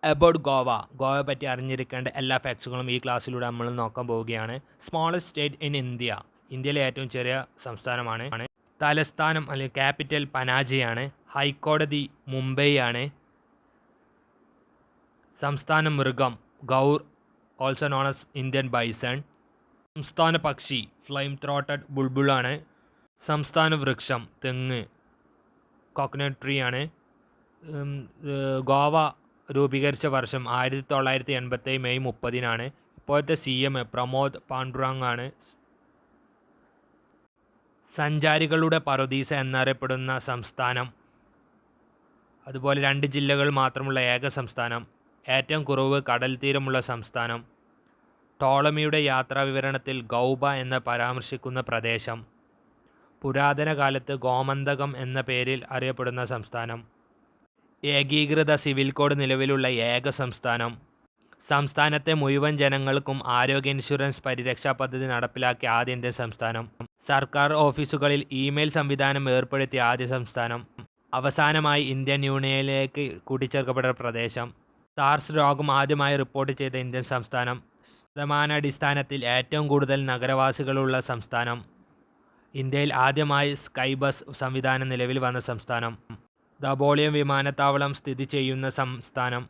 About ഗോവയെ പറ്റി അറിഞ്ഞിരിക്കേണ്ട എല്ലാ ഫാക്ട്സുകളും ഈ ക്ലാസ്സിലൂടെ നമ്മൾ നോക്കാൻ പോവുകയാണ്. സ്മോളസ്റ്റ് സ്റ്റേറ്റ് ഇൻ ഇന്ത്യയിലെ ഏറ്റവും ചെറിയ സംസ്ഥാനമാണ്. തലസ്ഥാനം അല്ലെങ്കിൽ ക്യാപിറ്റൽ പനാജിയാണ്. ഹൈക്കോടതി മുംബൈ ആണ്. സംസ്ഥാന മൃഗം Gaur, also known as Indian bison. സംസ്ഥാന പക്ഷി ഫ്ലെയിം ത്രോട്ടഡ് ബുൾബുളാണ്. സംസ്ഥാന വൃക്ഷം തെങ്ങ്, കോക്കനട്ട് ട്രീ ആണ്. ഗോവ രൂപീകരിച്ച വർഷം 1987 മെയ് 30-നാണ്. ഇപ്പോഴത്തെ CM പ്രമോദ് പാണ്ഡുറങ് ആണ്. സഞ്ചാരികളുടെ പറുദീസ എന്നറിയപ്പെടുന്ന സംസ്ഥാനം, അതുപോലെ 2 ജില്ലകൾ മാത്രമുള്ള ഏക സംസ്ഥാനം, ഏറ്റവും കുറവ് കടൽ തീരമുള്ള സംസ്ഥാനം, ടോളമിയുടെ യാത്രാവിവരണത്തിൽ ഗൗബ എന്ന് പരാമർശിക്കുന്ന പ്രദേശം, പുരാതന കാലത്ത് ഗോമന്തകം എന്ന പേരിൽ അറിയപ്പെടുന്ന സംസ്ഥാനം, ഏകീകൃത സിവിൽ കോഡ് നിലവിലുള്ള ഏക സംസ്ഥാനം, സംസ്ഥാനത്തെ മുഴുവൻ ജനങ്ങൾക്കും ആരോഗ്യ ഇൻഷുറൻസ് പരിരക്ഷാ പദ്ധതി നടപ്പിലാക്കിയ ആദ്യ ഇന്ത്യൻ സംസ്ഥാനം, സർക്കാർ ഓഫീസുകളിൽ ഇമെയിൽ സംവിധാനം ഏർപ്പെടുത്തിയ ആദ്യ സംസ്ഥാനം, അവസാനമായി ഇന്ത്യൻ യൂണിയനിലേക്ക് കൂട്ടിച്ചേർക്കപ്പെട്ട പ്രദേശം, സാർസ് രോഗം ആദ്യമായി റിപ്പോർട്ട് ചെയ്ത ഇന്ത്യൻ സംസ്ഥാനം, ശതമാനാടിസ്ഥാനത്തിൽ ഏറ്റവും കൂടുതൽ നഗരവാസികളുള്ള സംസ്ഥാനം, ഇന്ത്യയിൽ ആദ്യമായി സ്കൈ ബസ് സംവിധാനം നിലവിൽ വന്ന സംസ്ഥാനം, ദബോളിയം വിമാനത്താവളം സ്ഥിതി ചെയ്യുന്ന സംസ്ഥാനം,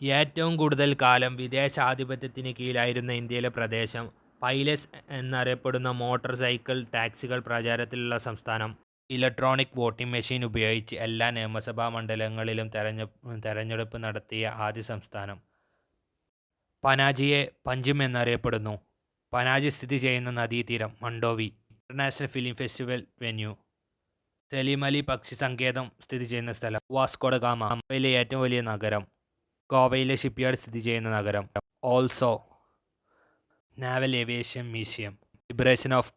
ഏറ്റവും കൂടുതൽ കാലം വിദേശാധിപത്യത്തിന് കീഴിലായിരുന്ന ഇന്ത്യയിലെ പ്രദേശം, പൈലറ്റ്സ് എന്നറിയപ്പെടുന്ന മോട്ടോർ സൈക്കിൾ ടാക്സികൾ പ്രചാരത്തിലുള്ള സംസ്ഥാനം, ഇലക്ട്രോണിക് വോട്ടിംഗ് മെഷീൻ ഉപയോഗിച്ച് എല്ലാ നിയമസഭാ മണ്ഡലങ്ങളിലും തെരഞ്ഞെടുപ്പ് നടത്തിയ ആദ്യ സംസ്ഥാനം. പനാജിയെ പഞ്ചിം എന്നറിയപ്പെടുന്നു. പനാജി സ്ഥിതി ചെയ്യുന്ന നദീതീരം Mandovi. International film festival venue. Salim Ali പക്ഷി സങ്കേതം സ്ഥിതി ചെയ്യുന്ന സ്ഥലം. വാസ്കോ ഡ ഗാമ ഗോവയിലെ ഏറ്റവും വലിയ നഗരം. ഗോവയിലെ ഷിപ്പ്യാർഡ് സ്ഥിതി ചെയ്യുന്ന നഗരം. Also naval aviation museum. Liberation of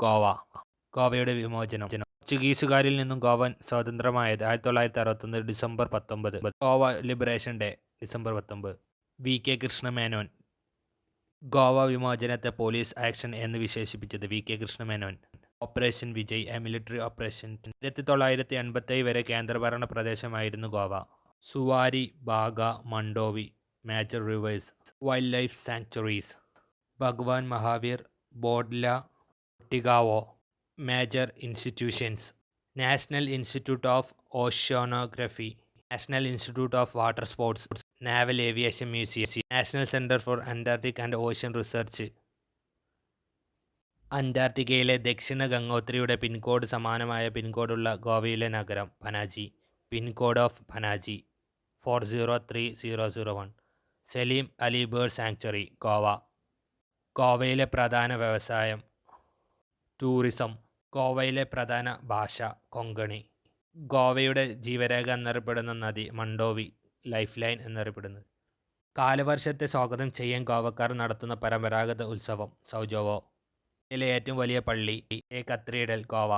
ഗോവയുടെ വിമോചനം. പോർച്ചുഗീസുകാരിൽ നിന്നും ഗോവ സ്വതന്ത്രമായത് 1961 December 19. Goa liberation day December 19. VK Krishna Menon. Goa വിമോചനത്തെ പോലീസ് ആക്ഷൻ എന്ന് വിശേഷിപ്പിച്ചത് VK Krishna Menon. Operation Vijay, a military operation. 1987 വരെ കേന്ദ്രഭരണ പ്രദേശമായിരുന്നു Goa. Zuari, Baga, Mandovi major rivers. Wildlife sanctuaries. Bhagwan Mahavir, Bondla, Cotigao major institutions. National institute of oceanography, national institute of water sports, naval aviation museum, national centre for Antarctic and ocean research. അന്റാർട്ടിക്കയിലെ ദക്ഷിണ ഗംഗോത്രിയുടെ pincode സമാനമായ പിൻകോഡുള്ള ഗോവയിലെ നഗരം Panaji. Pincode of Panaji 403001. Salim Ali bird sanctuary, Goa. ഗോവയിലെ പ്രധാന വ്യവസായം ടൂറിസം. ഗോവയിലെ പ്രധാന ഭാഷ കൊങ്കണി. ഗോവയുടെ ജീവരേഖ എന്നറിയപ്പെടുന്ന നദി മണ്ഡോവി, ലൈഫ് ലൈൻ എന്നറിയപ്പെടുന്നത്. കാലവർഷത്തെ സ്വാഗതം ചെയ്യാൻ ഗോവക്കാർ നടത്തുന്ന പരമ്പരാഗത ഉത്സവം സൗജോവോ. ഇന്ത്യയിലെ ഏറ്റവും വലിയ പള്ളി cathedral, Goa.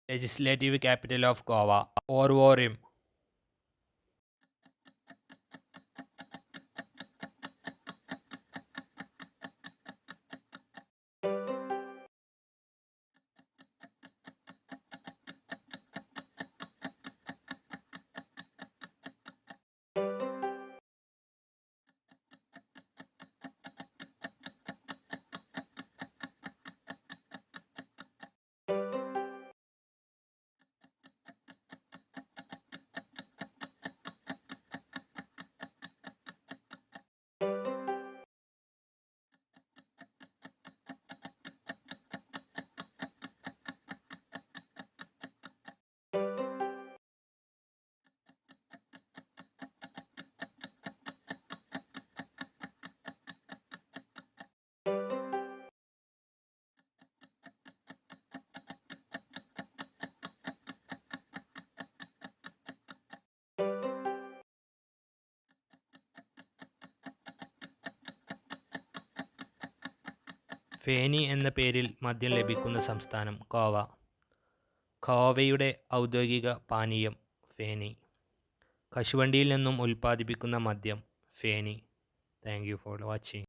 Legislative capital of Goa Porvorim. Feni എന്ന പേരിൽ മദ്യം ലഭിക്കുന്ന സംസ്ഥാനം ഗോവ. ഗോവയുടെ ഔദ്യോഗിക പാനീയം ഫേനി. കശുവണ്ടിയിൽ നിന്നും ഉൽപ്പാദിപ്പിക്കുന്ന മദ്യം feni. Thank you for watching.